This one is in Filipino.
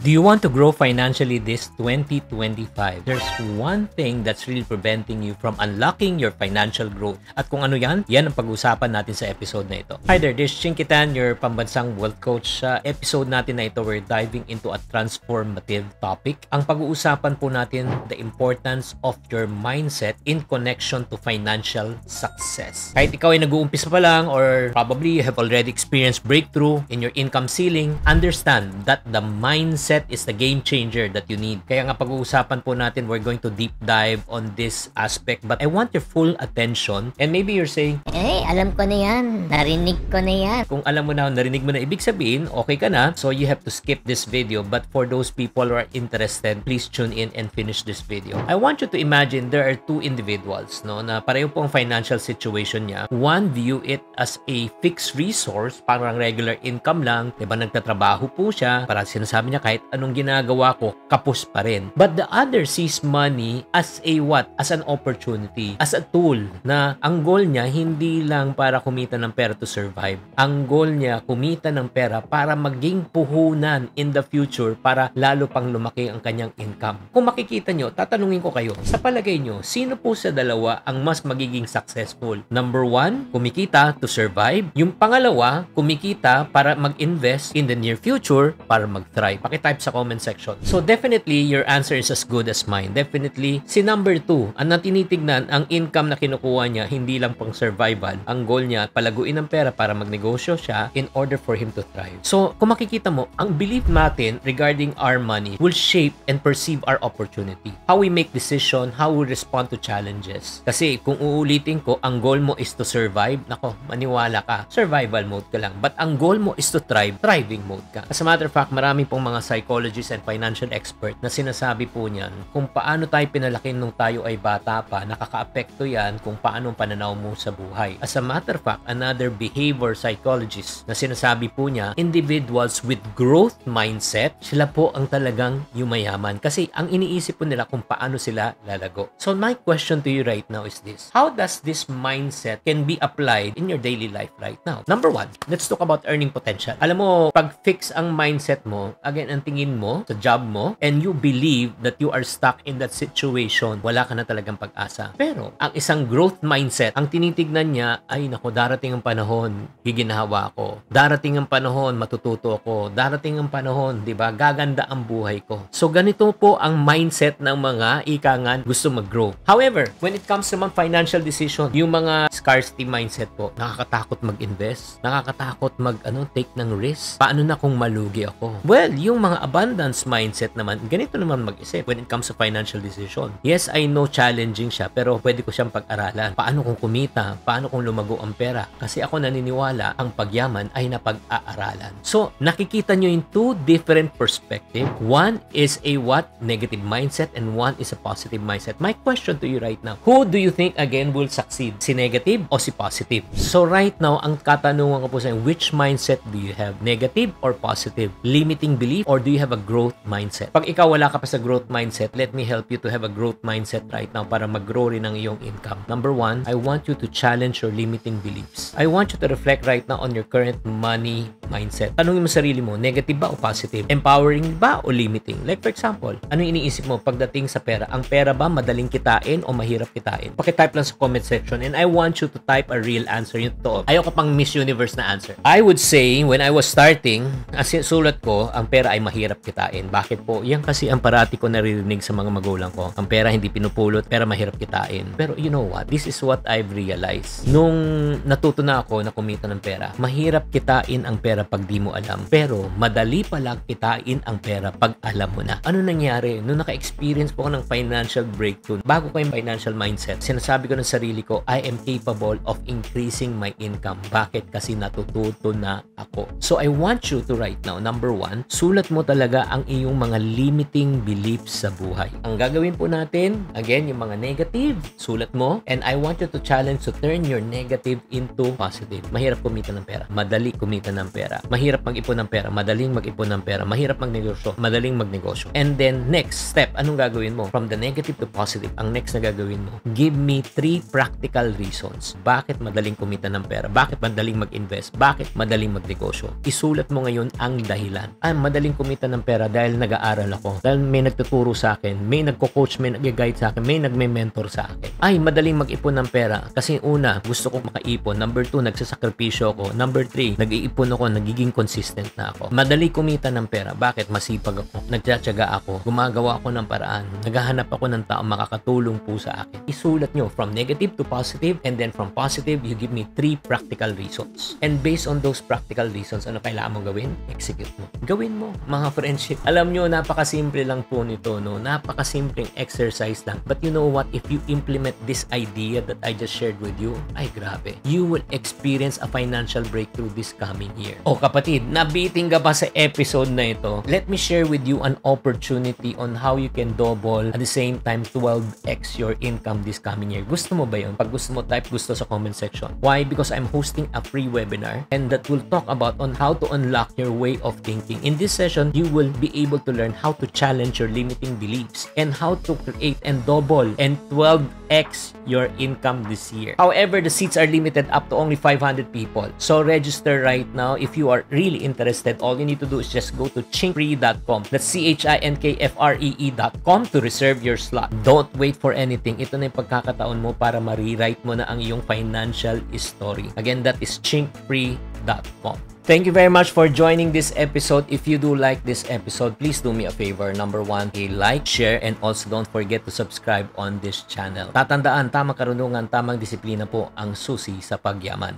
Do you want to grow financially this 2025? There's one thing that's really preventing you from unlocking your financial growth. At kung ano yan ang pag-usapan natin sa episode na ito. Hi there, this is Chinkitan, your pambansang wealth coach. Sa episode natin na ito, we're diving into a transformative topic. Ang pag-uusapan po natin, the importance of your mindset in connection to financial success. Kahit ikaw ay nag-uumpisa pa lang or probably you have already experienced breakthrough in your income ceiling, understand that the mindset is the game changer that you need. Kaya nga pag-uusapan po natin, we're going to deep dive on this aspect. But I want your full attention. And maybe you're saying, alam ko na yan. Narinig ko na yan. Kung alam mo na, narinig mo na, ibig sabihin, okay ka na. So you have to skip this video. But for those people who are interested, please tune in and finish this video. I want you to imagine there are two individuals, no, na pareho pong financial situation niya. One view it as a fixed resource, parang regular income lang. Diba, nagtatrabaho po siya. Para sinasabi niya, kahit anong ginagawa ko, kapos pa rin. But the other sees money as a what? As an opportunity. As a tool na ang goal niya hindi lang para kumita ng pera to survive. Ang goal niya kumita ng pera para maging puhunan in the future para lalo pang lumaki ang kanyang income. Kung makikita nyo, tatanungin ko kayo, sa palagay nyo, sino po sa dalawa ang mas magiging successful? Number one, kumikita to survive. Yung pangalawa, kumikita para mag-invest in the near future para mag-thrive. Pakitype sa comment section. So definitely, your answer is as good as mine. Definitely, si number 2, ang tinitignan, ang income na kinukuha niya, hindi lang pang survival. Ang goal niya, palaguin ng pera para magnegosyo siya in order for him to thrive. So, kung makikita mo, ang belief natin regarding our money will shape and perceive our opportunity. How we make decision, how we respond to challenges. Kasi kung uulitin ko, ang goal mo is to survive, nako, maniwala ka, survival mode ka lang. But ang goal mo is to thrive, thriving mode ka. As a matter of fact, marami pong mga psychologists and financial expert na sinasabi po niyan kung paano tayo pinalaki nung tayo ay bata pa, nakaka-apekto yan kung paano ang pananaw mo sa buhay. As a matter of fact, another behavior psychologist na sinasabi po niya, individuals with growth mindset, sila po ang talagang yumayaman. Kasi ang iniisip po nila kung paano sila lalago. So my question to you right now is this. How does this mindset can be applied in your daily life right now? Number one, let's talk about earning potential. Alam mo, pag fix ang mindset mo, again, ang tingin mo sa job mo, and you believe that you are stuck in that situation, wala ka na talagang pag-asa. Pero, ang isang growth mindset, ang tinitignan niya, ay nako, darating ang panahon, giginawa ko. Darating ang panahon, matututo ako. Darating ang panahon, di ba, gaganda ang buhay ko. So, ganito po ang mindset ng mga ikangan gusto mag-grow. However, when it comes to mga financial decision, yung mga scarcity mindset po, nakakatakot mag-invest, nakakatakot take ng risk. Paano na kung malugi ako? Well, yung mga abundance mindset naman, ganito naman mag-isip when it comes to financial decision. Yes, I know challenging siya, pero pwede ko siyang pag-aralan. Paano kung kumita? Paano kung lumago ang pera? Kasi ako naniniwala, ang pagyaman ay napag-aaralan. So, nakikita nyo yung two different perspective. One is a negative mindset, and one is a positive mindset. My question to you right now, who do you think again will succeed? Si negative o si positive? So, right now, ang katanungan ko po sa inyo, which mindset do you have? Negative or positive? Limiting belief or do you have a growth mindset? Pag ikaw wala ka pa sa growth mindset, let me help you to have a growth mindset right now para mag-grow rin ang iyong income. Number one, I want you to challenge your limiting beliefs. I want you to reflect right now on your current money mindset. Tanungin mo sarili mo, negative ba o positive? Empowering ba o limiting? Like for example, ano iniisip mo pagdating sa pera? Ang pera ba madaling kitain o mahirap kitain? Pakitype lang sa comment section and I want you to type a real answer. Yung totoo. Ayaw ka pang Miss Universe na answer. I would say, when I was starting, as sulat ko, ang pera ay mahirap kitain. Bakit po? Yan kasi ang parati ko naririnig sa mga magulang ko. Ang pera hindi pinupulot, pera mahirap kitain. Pero you know what? This is what I've realized. Nung natuto na ako na kumita ng pera, mahirap kitain ang pera pag di mo alam. Pero madali palang kitain ang pera pag alam mo na. Ano nangyari? Nung naka-experience po ako ng financial breakthrough, bago ko yung financial mindset, sinasabi ko ng sarili ko, I am capable of increasing my income. Bakit? Kasi natututo na ako. So I want you to right now, number one, sulat mo talaga ang iyong mga limiting beliefs sa buhay. Ang gagawin po natin, again, yung mga negative, sulat mo, and I want you to challenge to turn your negative into positive. Mahirap kumita ng pera. Madali kumita ng pera. pera. Mahirap mag-ipon ng pera, madaling mag-ipon ng pera. Mahirap magnegosyo, madaling magnegosyo. And then, next step, anong gagawin mo? From the negative to positive, ang next na gagawin mo, give me 3 practical reasons. Bakit madaling kumita ng pera? Bakit madaling mag-invest? Bakit madaling magnegosyo? Isulat mo ngayon ang dahilan. Madaling kumita ng pera dahil nag-aaral ako. Dahil may nagtuturo sa akin, may nagko-coach, may nag-guide sa akin, may nagme-mentor sa akin. Madaling mag-ipon ng pera kasi una, gusto ko makaipon. Number 2, nagsasakripisyo ako. Number 3, nag-iipon ako, nagiging consistent na ako. Madali kumita ng pera. Bakit? Masipag ako. Nagtsatsaga ako. Gumagawa ako ng paraan. Naghahanap ako ng tao makakatulong po sa akin. Isulat nyo from negative to positive, and then from positive, you give me 3 practical reasons. And based on those practical reasons, ano kailangan mo gawin? Execute mo. Gawin mo, mga friendship. Alam nyo, napakasimple lang po nito, no? Napakasimpleng exercise lang. But you know what? If you implement this idea that I just shared with you, ay grabe. You will experience a financial breakthrough this coming year. O kapatid, nabiting ka ba sa episode na ito? Let me share with you an opportunity on how you can double at the same time 12x your income this coming year. Gusto mo ba yun? Pag gusto mo, type gusto sa comment section. Why? Because I'm hosting a free webinar and that will talk about on how to unlock your way of thinking. In this session, you will be able to learn how to challenge your limiting beliefs and how to create and double and 12x your income this year. However, the seats are limited up to only 500 people. So register right now. If you are really interested, all you need to do is just go to chinkfree.com. That's chinkfree.com to reserve your slot. Don't wait for anything. Ito na yung pagkakataon mo para ma-rewrite mo na ang iyong financial history. Again, that is chinkfree.com. Thank you very much for joining this episode. If you do like this episode, please do me a favor. Number 1, like, share, and also don't forget to subscribe on this channel. Tatandaan, tamang karunungan, tamang disiplina po ang susi sa pagyaman.